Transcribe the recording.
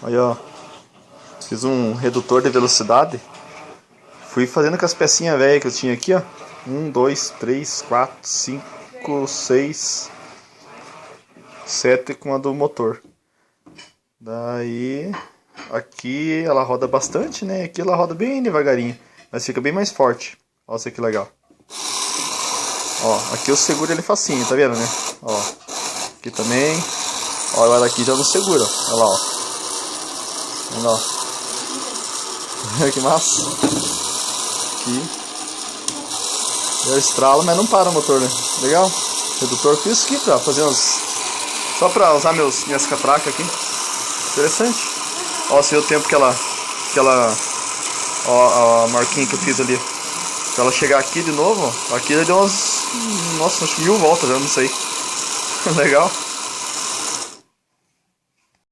Aí, ó. Fiz um redutor de velocidade. Fui fazendo com as pecinhas velhas que eu tinha aqui, ó. 1, 2, 3, 4, 5, 6, 7 com a do motor. Daí, aqui ela roda bastante, né? Aqui ela roda bem devagarinho, mas fica bem mais forte. Olha isso que legal. Ó, aqui eu seguro ele facinho, tá vendo, né? Ó, aqui também. Ó, agora aqui já não segura, ó. Olha lá, ó. Olha lá, ó. Que massa. Aqui. Eu estralo, mas não para o motor, né? Legal. Redutor fiz aqui pra fazer umas... Só pra usar minhas catracas aqui. Interessante. Ó, se o tempo que ela... Ó, a marquinha que eu fiz ali. Pra ela chegar aqui de novo, ó. Aqui deu umas... Nossa, acho que 1000 voltas, eu não sei. Legal.